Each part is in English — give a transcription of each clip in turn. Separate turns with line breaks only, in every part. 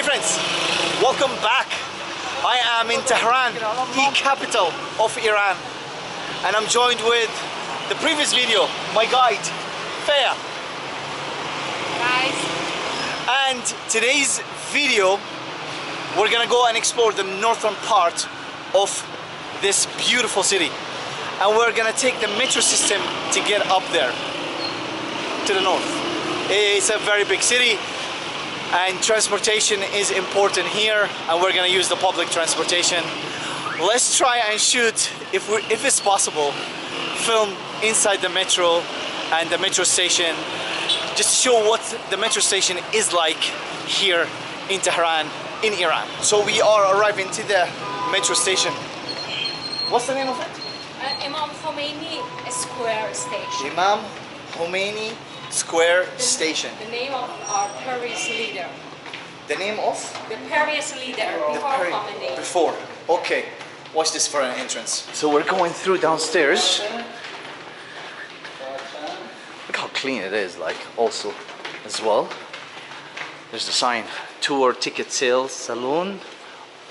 Hey friends, welcome back. I am in Tehran, the capital of Iran, and I'm joined with the previous video, my guide, Faya.
Guys.
And today's video, we're gonna go and explore the northern part of this beautiful city. And we're gonna take the metro system to get up there, to the north. It's a very big city, and transportation is important here, and we're gonna use the public transportation. Let's try and shoot, if it's possible, film inside the metro and the metro station, just to show what the metro station is like here in Tehran, in Iran. So we are arriving to the metro station. What's the name of it?
Imam Khomeini Square Station.
Imam Khomeini Square Station.
The name of our Paris leader.
The name of?
The Paris leader before Khomeini.
Before. Okay. Watch this for an entrance. So we're going through downstairs. Look how clean it is, like, also as well. There's the sign, tour ticket sales salon,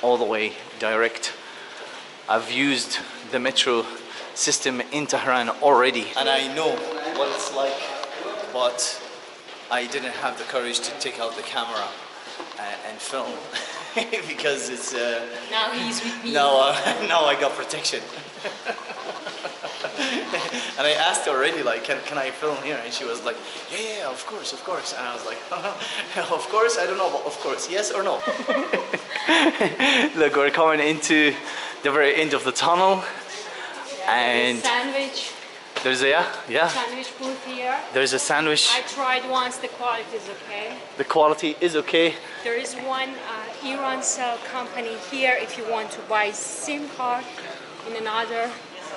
all the way direct. I've used the metro system in Tehran already, and I know what it's like, but I didn't have the courage to take out the camera and film because it's
now he's with me.
now I got protection. And I asked her already, like, can I film here? And she was like, yeah, of course. And I was like, of course, I don't know, but of course, yes or no? Look, we're coming into the very end of the tunnel, and
sandwich.
there's a
Sandwich booth here.
there's a sandwich.
I tried once. The quality is okay.
The quality is okay.
There is one Iran cell company here. If you want to buy SIM card in another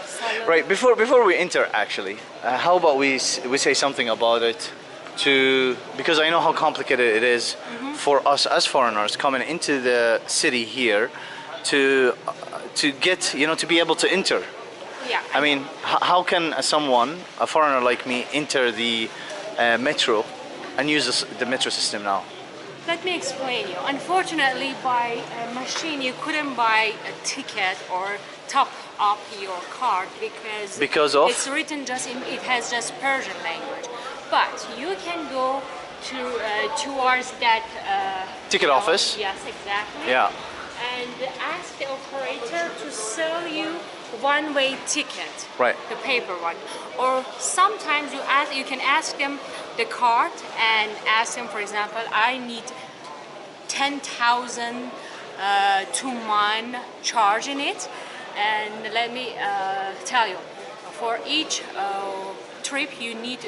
salon.
Right, before we enter, actually, how about we say something about it, because I know how complicated it is for us as foreigners coming into the city here to get, to be able to enter.
Yeah.
I mean, how can someone, a foreigner like me, enter the metro and use the metro system now?
Let me explain you. Unfortunately, by a machine, you couldn't buy a ticket or top up your card because
of?
It's written it has just Persian language. But you can go towards that
ticket office.
Yes, exactly.
Yeah.
And ask the operator to sell you one-way ticket.
Right.
The paper one. Or sometimes you can ask them the card and ask them, for example, I need 10,000 Tuman charge in it, and let me tell you, for each trip you need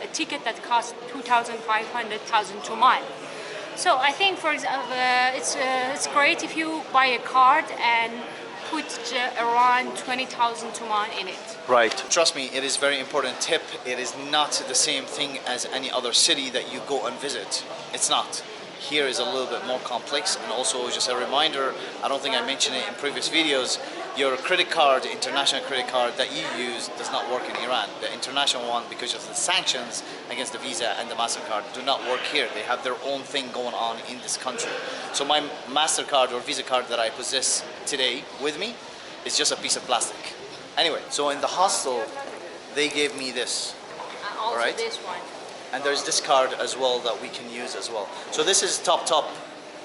a ticket that costs 2,500 Tuman. So I think, for example, it's great if you buy a card and put around 20,000 Tuman in it.
Right. Trust me, it is very important tip. It is not the same thing as any other city that you go and visit. It's not. Here is a little bit more complex, and also just a reminder, I don't think I mentioned it in previous videos, your credit card, international credit card that you use does not work in Iran. The international one, because of the sanctions against the Visa and the MasterCard, do not work here. They have their own thing going on in this country. So my MasterCard or Visa card that I possess today with me is just a piece of plastic. Anyway, so in the hostel, they gave me this.
And also
right?
this one.
And there's this card as well that we can use as well. So this is top.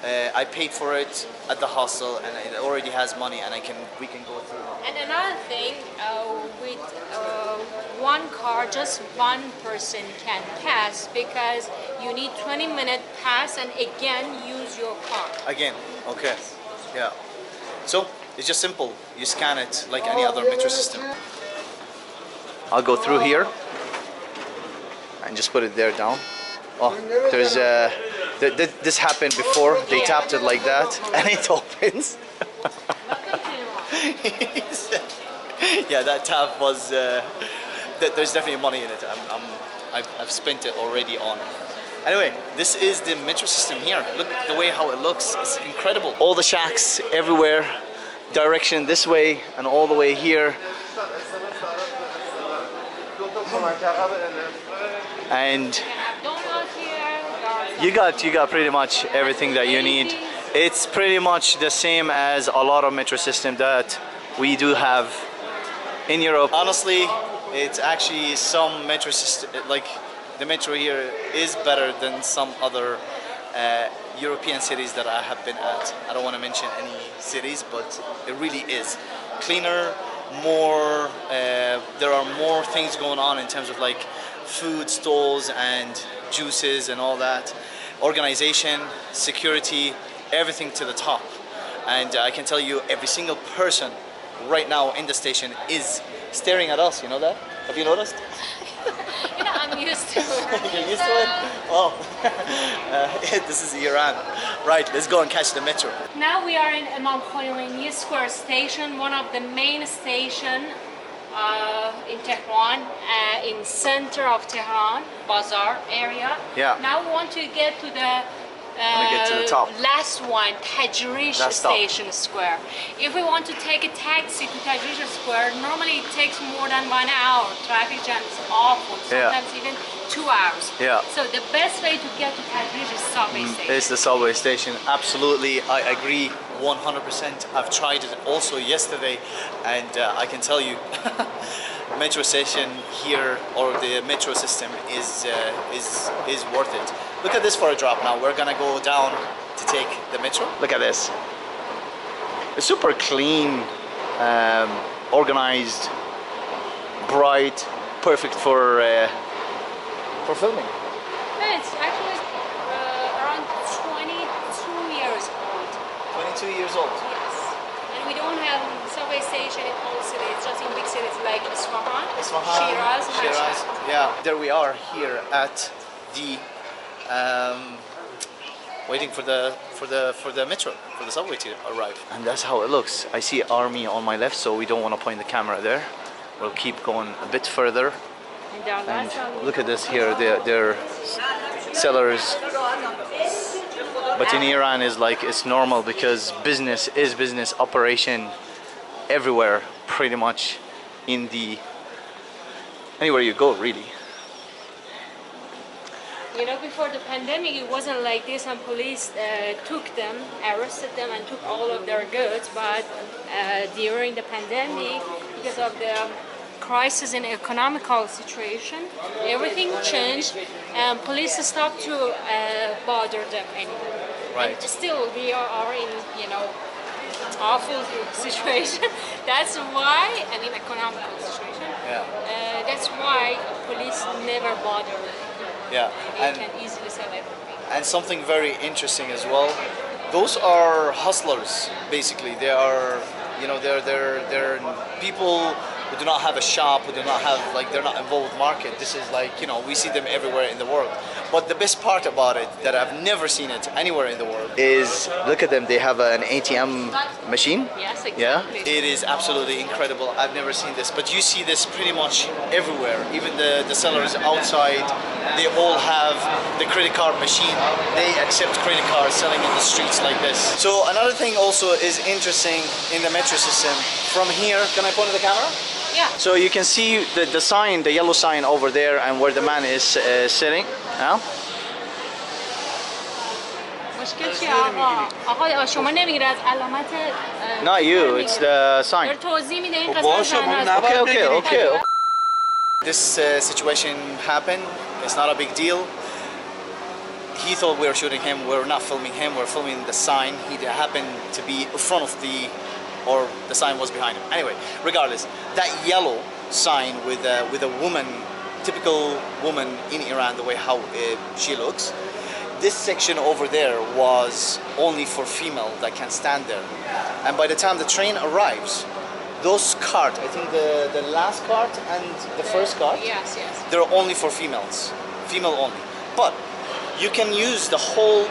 I paid for it at the hostel, and it already has money, and we can go through.
And another thing, with one card, just one person can pass, because you need 20-minute pass and again use your card.
Again, okay, yeah. So it's just simple. You scan it like any other metro system. I'll go through here and just put it there down. Oh, there's this happened before. They tapped it like that and it opens. Yeah, that tap was there's definitely money in it. I've spent it already on. Anyway, this is the metro system here. Look the way how it looks. It's incredible. All the shacks everywhere, direction this way and all the way here. And
You can have donuts here, there are
You got pretty much everything that you need. It's pretty much the same as a lot of metro system that we do have in Europe. Honestly, it's actually some metro system, like the metro here is better than some other European cities that I have been at. I don't want to mention any cities, but it really is cleaner, more, there are more things going on in terms of like food stalls and juices and all that. Organization, security, everything to the top. And I can tell you every single person right now in the station is staring at us, you know that? Have you noticed?
You know, I'm used to it.
You're used to it? Oh, this is Iran. Right, let's go and catch the metro.
Now we are in Imam Khomeini Square station, one of the main station in Tehran, in center of Tehran, Bazaar area.
Yeah.
Now we want to get to the
get to the top.
last one, Tajrish
Last stop.
Station Square. If we want to take a taxi to Tajrish Square, normally it takes more than 1 hour. Traffic jam is awful,
Yeah.
sometimes even 2 hours.
Yeah.
So the best way to get to Tajrish is subway station.
It's the subway station. Absolutely, I agree 100%. I've tried it also yesterday, and I can tell you, metro station here or the metro system is worth it. Look at this for a drop. Now we're gonna go down to take the metro. Look at this. It's super clean, organized, bright, perfect for filming.
It's actually around 22 years old.
22 years old.
Yes. And we don't have subway station in all cities, it's just in big cities like Isfahan, Shiraz,
Shiraz.
Mashhad.
Yeah, there we are here at the waiting for the metro, for the subway to arrive. And that's how it looks. I see army on my left, so we don't want to point the camera there. We'll keep going a bit further. And look at this here, they're sellers. But in Iran is like it's normal because business is business, operation everywhere, pretty much in the anywhere you go, really.
You know, before the pandemic, it wasn't like this, and police took them, arrested them, and took all of their goods. But during the pandemic, because of the crisis in economical situation, everything changed, and police stopped to bother them anymore.
Right.
And still, we are in, you know, awful situation. That's why, I mean, economical situation.
Yeah.
That's why police never bother.
Yeah.
They can easily sell everything.
And something very interesting as well. Those are hustlers, basically. They are, you know, they're people who do not have a shop, who do not have, like, they're not involved with market. This is like, you know, we see them everywhere in the world. But the best part about it, that I've never seen it anywhere in the world, is look at them. They have an ATM machine.
Yes, exactly.
Yeah, it is absolutely incredible. I've never seen this, but you see this pretty much everywhere. Even the sellers outside, they all have the credit card machine. They accept credit cards selling in the streets like this. So another thing also is interesting in the metro system. From here, can I point at the camera?
Yeah.
So you can see the sign, the yellow sign over there, and where the man is sitting now.
مشکل چیه آقا؟ آقا شما نمیگیره از علامت
Not you, it's the sign.
داره توضیح میده این قسمت
Okay. This situation happened. It's not a big deal. He thought we were shooting him. We're not filming him. We're filming the sign. He happened to be in front of or the sign was behind him. Anyway, regardless, that yellow sign with a woman, typical woman in Iran, the way how she looks. This section over there was only for female that can stand there. And by the time the train arrives, those cart, I think the last cart and the first cart,
Yes.
they're only for females, female only. But you can use the whole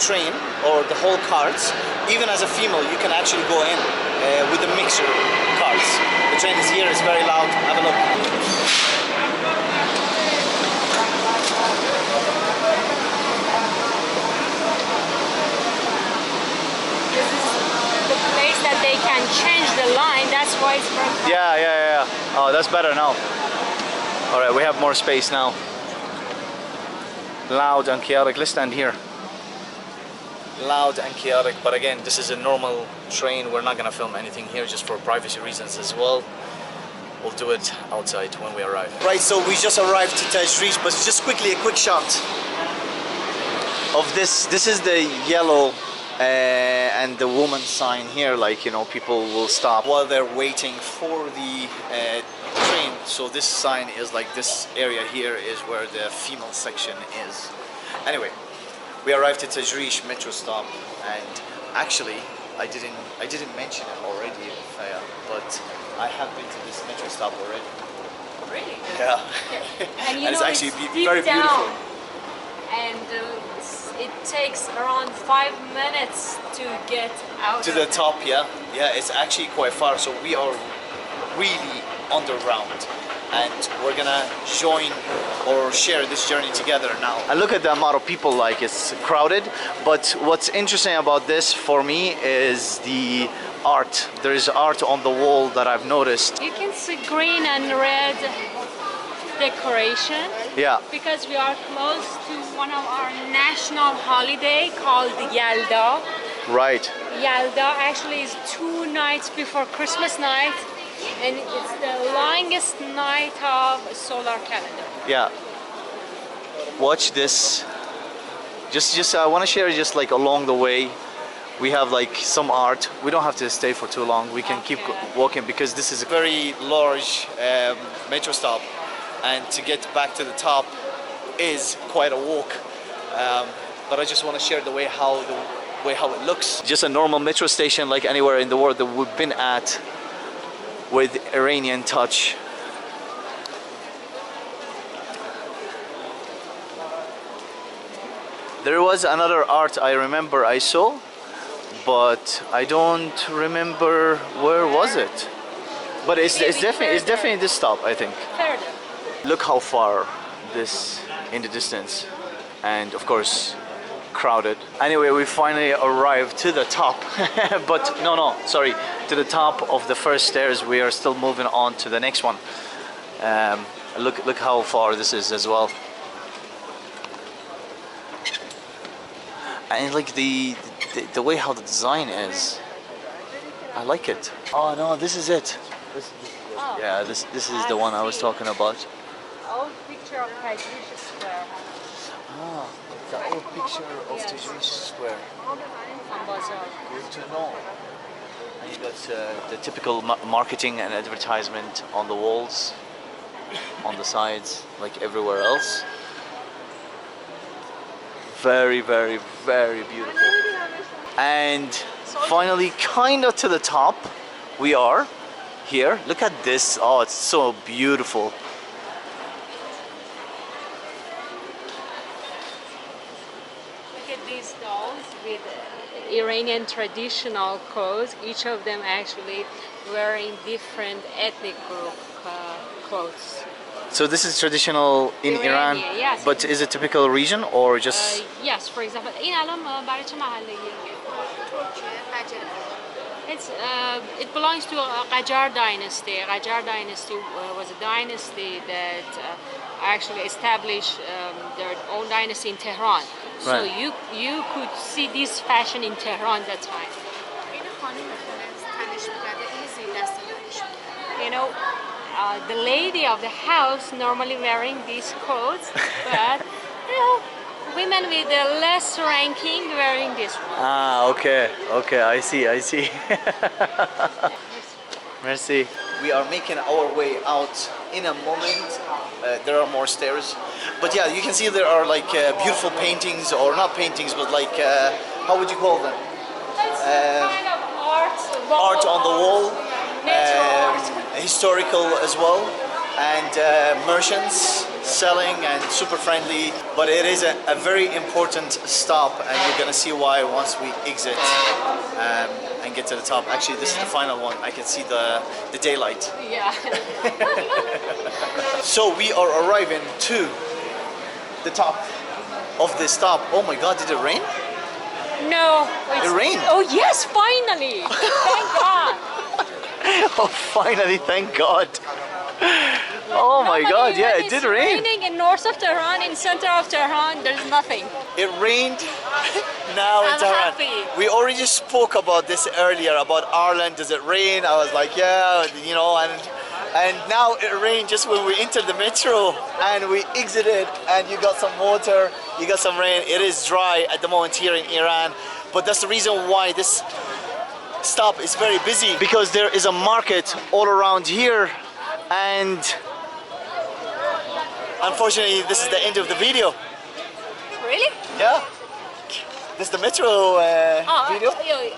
train or the whole carts. Even as a female, you can actually go in with the mixer carts. The train is here, it's very loud. Have a look.
The place that they can change the line, that's why it's very
Yeah. Oh, that's better now. All right, we have more space now. Loud and chaotic. Let's stand here. Loud and chaotic, but again, this is a normal train. We're not gonna film anything here just for privacy reasons as well. We'll do it outside when we arrive. Right, so we just arrived to Tajrish, but just quickly a quick shot of this. This is the yellow and the woman sign here, like, you know, people will stop while they're waiting for the train. So this sign is like, this area here is where the female section is. Anyway, we arrived at Tajrish metro stop, and actually I didn't mention it already, but I have been to this metro stop already.
Really?
Yeah.
And you
and
know,
it's actually
deep
very
down,
beautiful.
and it takes around 5 minutes to get out
To
of
the top, yeah. Yeah, it's actually quite far. So we are really underground, and we're gonna join or share this journey together now. And look at the amount of people, like, it's crowded. But what's interesting about this for me is the art. There is art on the wall that I've noticed.
You can see green and red decoration.
Yeah.
Because we are close to one of our national holiday called Yalda.
Right.
Yalda actually is 2 nights before Christmas night, and it's the longest night of solar calendar.
Yeah. Watch this. Just I want to share just like along the way. We have like some art. We don't have to stay for too long. We can keep walking because this is a very large metro stop, and to get back to the top is quite a walk. But I just want to share the way how it looks. Just a normal metro station like anywhere in the world that we've been at, with Iranian touch. There was another art I remember I saw, but I don't remember where was it. But it's definitely this stop, I think.
Further.
Look how far this in the distance, and of course crowded. Anyway, we finally arrived to the top. But sorry, to the top of the first stairs. We are still moving on to the next one. Look how far this is as well. And like the way how the design is, I like it. Oh no, this is it. Yeah, this is the one I was talking about.
Old picture of Tajrish Square.
Ah, the old picture of Tajrish Square. Good to know. And you got the typical marketing and advertisement on the walls, on the sides, like everywhere else. Very, very, very beautiful. And finally, kind of to the top, we are here. Look at this. Oh, it's so beautiful.
Look at these dolls with Iranian traditional clothes. Each of them actually wearing different ethnic group clothes.
So this is traditional in Iran,
yes.
but is it typical region or just?
Yes, for example, این الان برای چه محله‌ایه؟ It belongs to Qajar dynasty. Qajar dynasty was a dynasty that actually established their own dynasty in Tehran. So
Right.
you could see this fashion in Tehran that time. You know, the lady of the house normally wearing these clothes, but you know, women with the less ranking wearing this one.
Ah, okay, I see. Merci. We are making our way out in a moment. There are more stairs, but yeah, you can see there are like beautiful paintings, or not paintings, but like how would you call them?
It's kind of
Art on the wall. Historical as well, and merchants selling and super friendly. But it is a very important stop, and you're gonna see why once we exit and get to the top. Actually, this is the final one. I can see the daylight.
Yeah.
So we are arriving to the top of this stop. Oh my God, did it rain?
No.
It rained.
Oh yes, finally! Thank God.
Oh, finally, thank God. Oh my
Normally,
God, yeah,
when
it did
it's
rain.
raining in north of Tehran, in center of Tehran, there's nothing.
It rained now in
I'm
Tehran.
happy.
We already spoke about this earlier, about Ireland. Does it rain? I was like, yeah, you know, and now it rained just when we entered the metro and we exited, and you got some water, you got some rain. It is dry at the moment here in Iran, but that's the reason why this stop is very busy, because there is a market all around here, and unfortunately this is the end of the video.
Really?
Yeah. This is the metro video.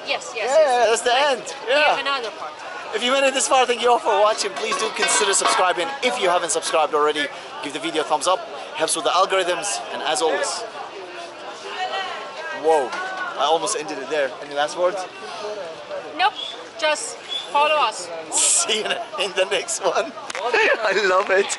Yes.
Yeah, that's the end.
We have
Yeah.
another part.
If you made it this far, thank you all for watching. Please do consider subscribing. If you haven't subscribed already, give the video a thumbs up. Helps with the algorithms. And as always, whoa, I almost ended it there. Any last words?
Nope. Just follow us.
See you in the next one. I love it.